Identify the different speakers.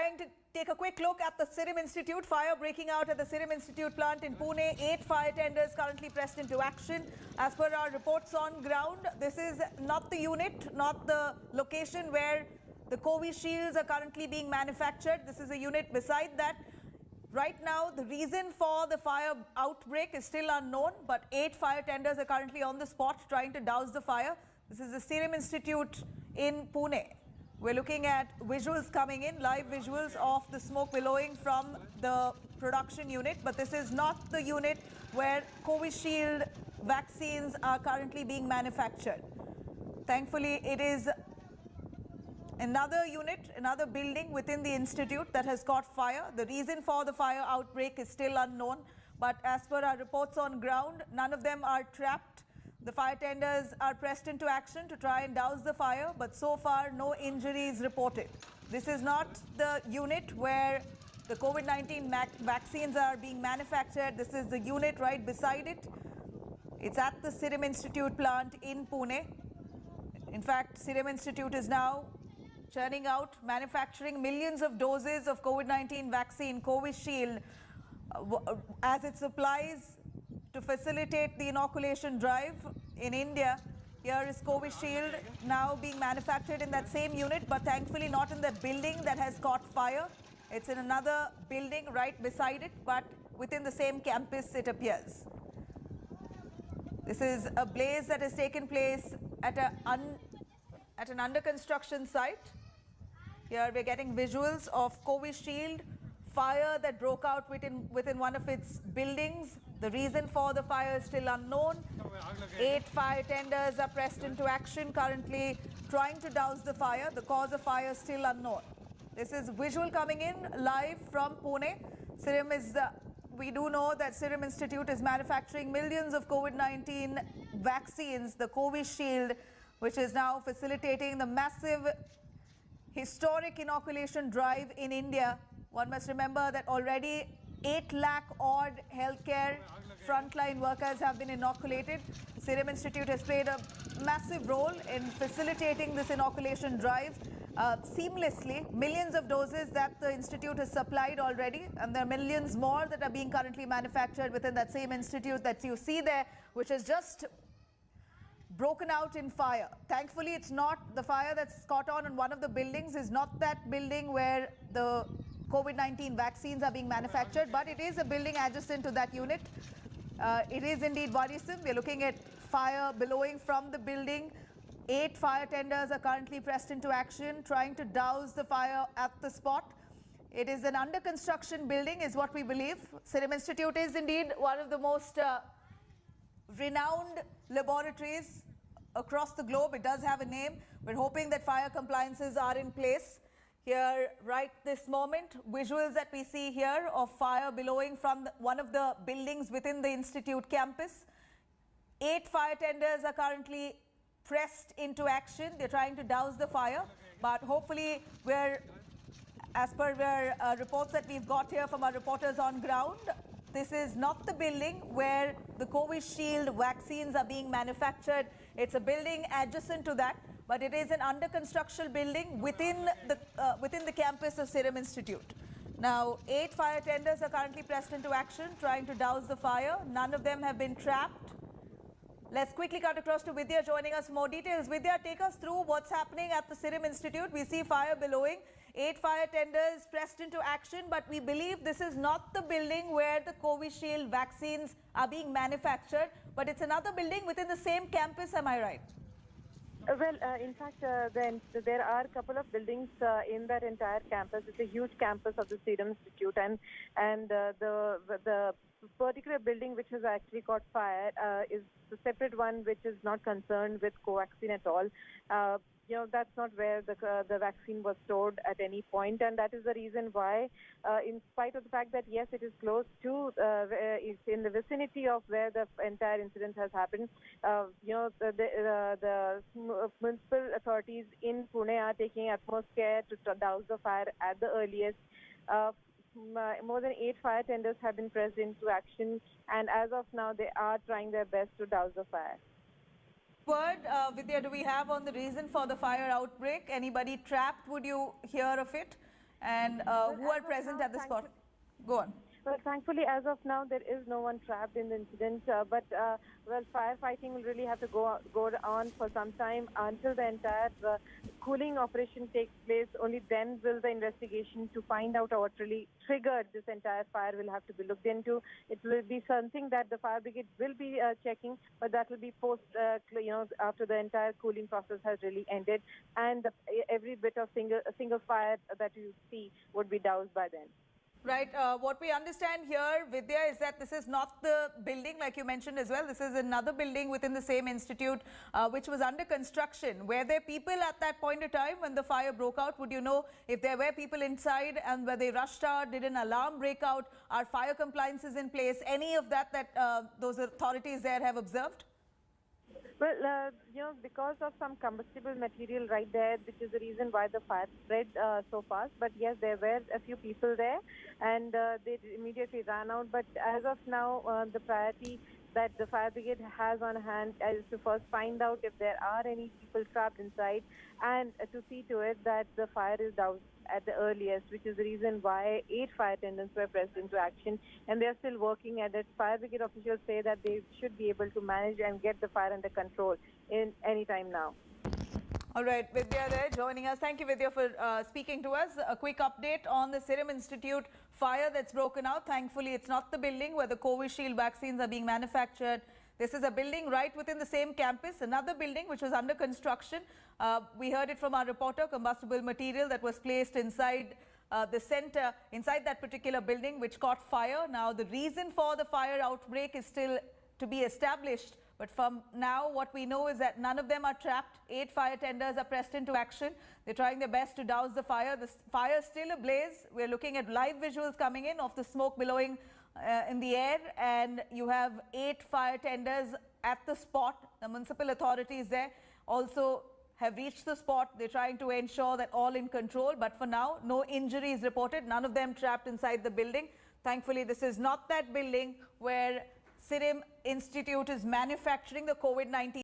Speaker 1: Trying to take a quick look at the Serum Institute. Fire breaking out at the Serum Institute plant in Pune. 8 fire tenders currently pressed into action. As per our reports on ground, this is not the unit, not the location where the Covishields are currently being manufactured. This is a unit beside that. Right now, the reason for the fire outbreak is still unknown, but 8 fire tenders are currently on the spot trying to douse the fire. This is the Serum Institute in Pune. We're looking at visuals coming in, live visuals of the smoke billowing from the production unit, but this is not the unit where Covishield vaccines are currently being manufactured. Thankfully, it is another unit, another building within the institute that has caught fire. The reason for the fire outbreak is still unknown, but as per our reports on ground, none of them are trapped. The fire tenders are pressed into action to try and douse the fire, but so far no injuries reported. This is not the unit where the COVID-19 vaccines are being manufactured. This is the unit right beside it. It's at the Serum Institute plant in Pune. In fact, Serum Institute is now churning out, manufacturing millions of doses of COVID-19 vaccine, Covishield, as it supplies to facilitate the inoculation drive in India. Here is Covishield now being manufactured in that same unit, but thankfully not in the building that has caught fire. It's in another building right beside it, but within the same campus it appears. This is a blaze that has taken place at an under construction site. Here we're getting visuals of Covishield, fire that broke out within one of its buildings. The reason for the fire is still unknown. 8 fire tenders are pressed into action, currently trying to douse the fire. The cause of fire is still unknown. This is visual coming in live from Pune. We do know that Serum Institute is manufacturing millions of COVID-19 vaccines, the Covishield, which is now facilitating the massive historic inoculation drive in India. One must remember that already 8 lakh odd healthcare frontline workers have been inoculated. Serum Institute has played a massive role in facilitating this inoculation drive seamlessly. Millions of doses that the institute has supplied already, and there are millions more that are being currently manufactured within that same institute that you see there, which has just broken out in fire. Thankfully, it's not the fire that's caught on in one of the buildings, is not that building where the COVID-19 vaccines are being manufactured, but it is a building adjacent to that unit. It is indeed worrisome. We're looking at fire billowing from the building. 8 fire tenders are currently pressed into action, trying to douse the fire at the spot. It is an under construction building, is what we believe. Serum Institute is indeed one of the most renowned laboratories across the globe. It does have a name. We're hoping that fire compliances are in place. Here, right this moment, visuals that we see here of fire billowing from one of the buildings within the institute campus. 8 fire tenders are currently pressed into action. They're trying to douse the fire, but hopefully as per reports that we've got here from our reporters on ground, this is not the building where the Covishield vaccines are being manufactured. It's a building adjacent to that, but it is an under construction building within the campus of Serum Institute. Now, 8 fire tenders are currently pressed into action, trying to douse the fire. None of them have been trapped. Let's quickly cut across to Vidya joining us for more details. Vidya, take us through what's happening at the Serum Institute. We see fire billowing, 8 fire tenders pressed into action, but we believe this is not the building where the Covishield vaccines are being manufactured, but it's another building within the same campus. Am I right?
Speaker 2: Well, in fact, there are a couple of buildings in that entire campus. It's a huge campus of the Serum Institute, and the particular building which has actually caught fire is the separate one which is not concerned with Covaxin at all. That's not where the vaccine was stored at any point, and that is the reason why, in spite of the fact that yes, it is close to, it's in the vicinity of where the entire incident has happened. The municipal authorities in Pune are taking utmost care to douse the fire at the earliest. More than 8 fire tenders have been pressed into action, and as of now, they are trying their best to douse the fire.
Speaker 1: Word, Vidya, do we have on the reason for the fire outbreak? Anybody trapped? Would you hear of it? and who are present at the spot? Go on.
Speaker 2: Well, thankfully, as of now, there is no one trapped in the incident. Well, firefighting will really have to go on for some time until the entire cooling operation takes place. Only then will the investigation to find out what really triggered this entire fire will have to be looked into. It will be something that the fire brigade will be checking, but that will be post, after the entire cooling process has really ended, and every bit of single fire that you see would be doused by then.
Speaker 1: Right. What we understand here, Vidya, is that this is not the building, like you mentioned as well. This is another building within the same institute, which was under construction. Were there people at that point of time when the fire broke out? Would you know if there were people inside and were they rushed out? Did an alarm break out? Are fire compliances in place? Any of that those authorities there have observed?
Speaker 2: Well, because of some combustible material right there, which is the reason why the fire spread so fast. But yes, there were a few people there, and they immediately ran out. But as of now, the priority that the fire brigade has on hand is to first find out if there are any people trapped inside, and to see to it that the fire is doused at the earliest, which is the reason why 8 fire attendants were pressed into action, and they are still working at it. Fire brigade officials say that they should be able to manage and get the fire under control in any time now.
Speaker 1: All right, Vidya there joining us. Thank you, Vidya, for speaking to us. A quick update on the Serum Institute fire that's broken out. Thankfully, it's not the building where the Covishield vaccines are being manufactured. This is a building right within the same campus, another building which was under construction. We heard it from our reporter, combustible material that was placed inside the center, inside that particular building, which caught fire. Now, the reason for the fire outbreak is still to be established. But from now, what we know is that none of them are trapped. 8 fire tenders are pressed into action. They're trying their best to douse the fire. The fire is still ablaze. We're looking at live visuals coming in of the smoke billowing in the air, and you have 8 fire tenders at the spot. The municipal authorities there also have reached the spot. They're trying to ensure that all in control, but for now, no injuries reported, none of them trapped inside the building. Thankfully, this is not that building where Serum Institute is manufacturing the COVID-19